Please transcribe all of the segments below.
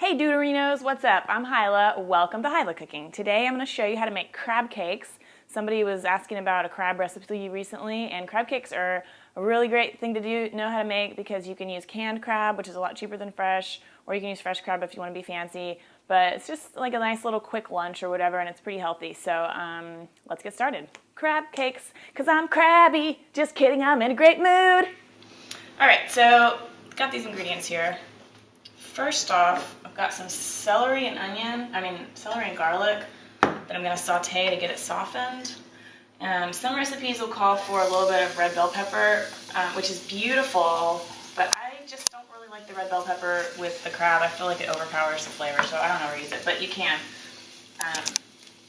Hey Deuterinos, what's up? I'm Hilah. Welcome to Hilah Cooking. Today I'm going to show you how to make crab cakes. Somebody was asking about a crab recipe recently, and crab cakes are a really great thing to know how to make because you can use canned crab, which is a lot cheaper than fresh, or you can use fresh crab if you want to be fancy. But it's just like a nice little quick lunch or whatever, and it's pretty healthy. So let's get started. Crab cakes, because I'm crabby. Just kidding, I'm in a great mood. All right, so got these ingredients here. First off, I've got some celery and garlic that I'm going to saute to get it softened. Some recipes will call for a little bit of red bell pepper, which is beautiful, but I just don't really like the red bell pepper with the crab. I feel like it overpowers the flavor, so I don't ever use it, but you can.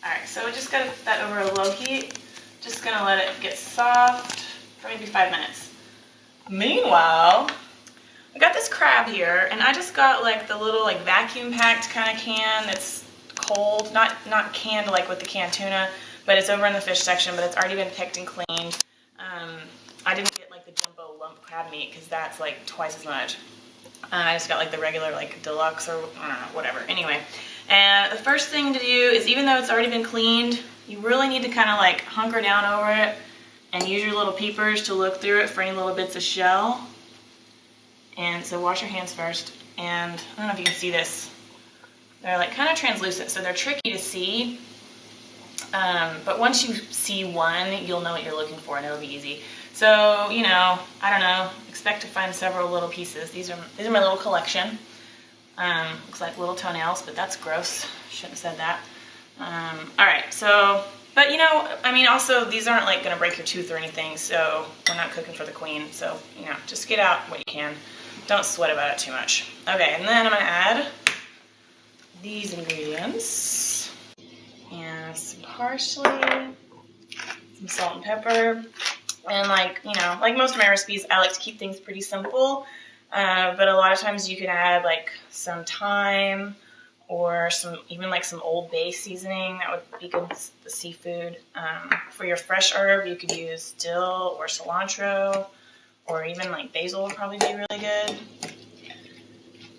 Alright, so we just got that over a low heat. Just going to let it get soft for maybe 5 minutes. Meanwhile, I got this crab here, and I just got like the little like vacuum packed kind of can that's cold, not canned like with the canned tuna, but it's over in the fish section, but it's already been picked and cleaned. I didn't get like the jumbo lump crab meat because that's like twice as much. I just got like the regular like deluxe or I don't know, whatever. Anyway, and the first thing to do is, even though it's already been cleaned, you really need to kind of like hunker down over it and use your little peepers to look through it for any little bits of shell. And so wash your hands first, and I don't know if you can see this. They're like kind of translucent, so they're tricky to see. But once you see one, you'll know what you're looking for, and it'll be easy. So, you know, I don't know, expect to find several little pieces. These are my little collection. Looks like little toenails, but that's gross. Shouldn't have said that. All right, so, but you know, I mean, also these aren't like gonna break your tooth or anything, so we're not cooking for the queen. So, you know, just get out what you can. Don't sweat about it too much. Okay, and then I'm gonna add these ingredients and some parsley, some salt and pepper, and like, you know, like most of my recipes, I like to keep things pretty simple, but a lot of times you can add like some thyme or even like some Old Bay seasoning. That would be good with the seafood. For your fresh herb, you could use dill or cilantro, or even like basil would probably be really good.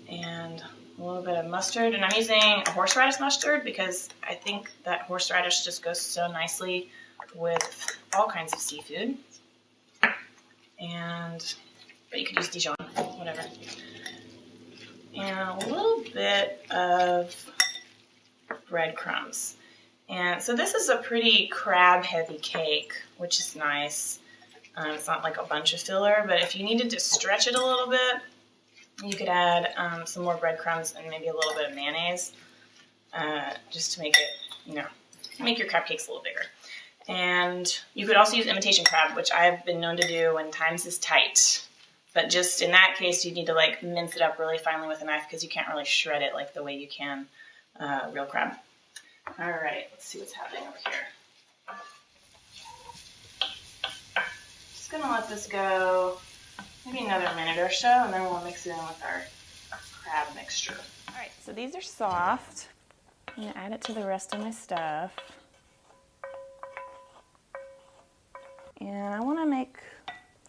And a little bit of mustard. And I'm using a horseradish mustard because I think that horseradish just goes so nicely with all kinds of seafood. But you could use Dijon, whatever. And a little bit of breadcrumbs. And so this is a pretty crab heavy cake, which is nice. It's not like a bunch of filler, but if you needed to stretch it a little bit, you could add some more breadcrumbs and maybe a little bit of mayonnaise, just to make it, you know, make your crab cakes a little bigger. And you could also use imitation crab, which I've been known to do when times is tight. But just in that case, you need to like mince it up really finely with a knife because you can't really shred it like the way you can real crab. All right, let's see what's happening over here. Just gonna let this go maybe another minute or so, and then we'll mix it in with our crab mixture. All right, so these are soft. I'm gonna add it to the rest of my stuff. And I wanna make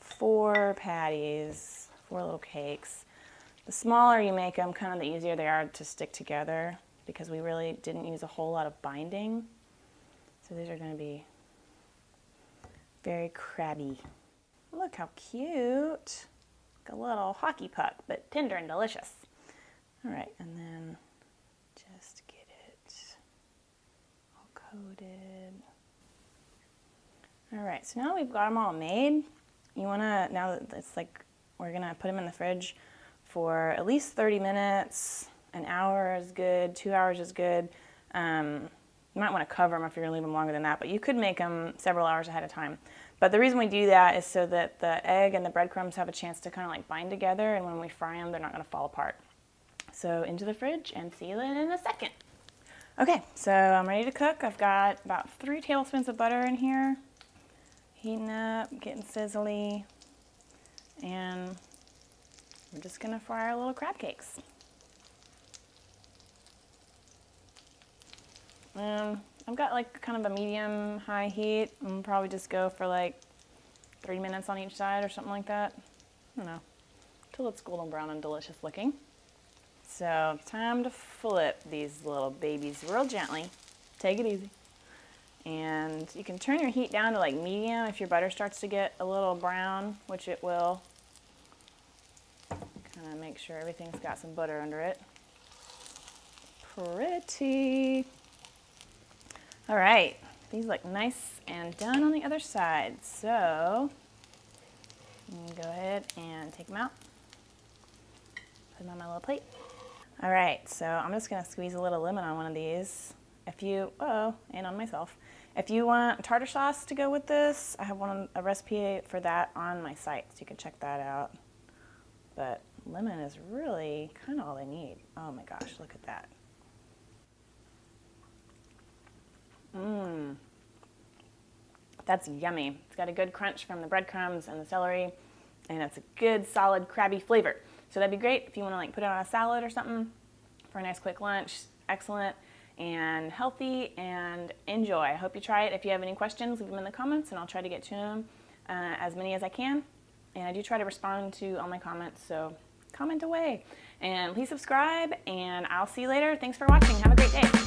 4 patties, 4 little cakes. The smaller you make them, kind of the easier they are to stick together because we really didn't use a whole lot of binding. So these are gonna be very crabby. Look how cute. Like a little hockey puck, but tender and delicious. All right, and then just get it all coated. All right, so now that we've got them all made, now that it's like, we're gonna put them in the fridge for at least 30 minutes. An hour is good, 2 hours is good. You might want to cover them if you're going to leave them longer than that, but you could make them several hours ahead of time. But the reason we do that is so that the egg and the breadcrumbs have a chance to kind of like bind together, and when we fry them, they're not going to fall apart. So into the fridge and see you in a second. Okay, so I'm ready to cook. I've got about 3 tablespoons of butter in here. Heating up, getting sizzly, and we're just going to fry our little crab cakes. I've got like kind of a medium high heat. I'll probably just go for like 3 minutes on each side or something like that. I don't know, till it's golden brown and delicious looking. so time to flip these little babies real gently. Take it easy. And you can turn your heat down to like medium if your butter starts to get a little brown, which it will. Kind of make sure everything's got some butter under it. Pretty. All right, these look nice and done on the other side. So go ahead and take them out. Put them on my little plate. All right, so I'm just gonna squeeze a little lemon on one of these. If you, and on myself. If you want tartar sauce to go with this, I have a recipe for that on my site, so you can check that out. But lemon is really kind of all I need. Oh my gosh, look at that. That's yummy. It's got a good crunch from the breadcrumbs and the celery, and it's a good solid crabby flavor. So that'd be great if you want to like put it on a salad or something for a nice quick lunch. Excellent and healthy, and enjoy. I hope you try it. If you have any questions, leave them in the comments and I'll try to get to them, as many as I can. And I do try to respond to all my comments, so comment away. And please subscribe, and I'll see you later. Thanks for watching. Have a great day.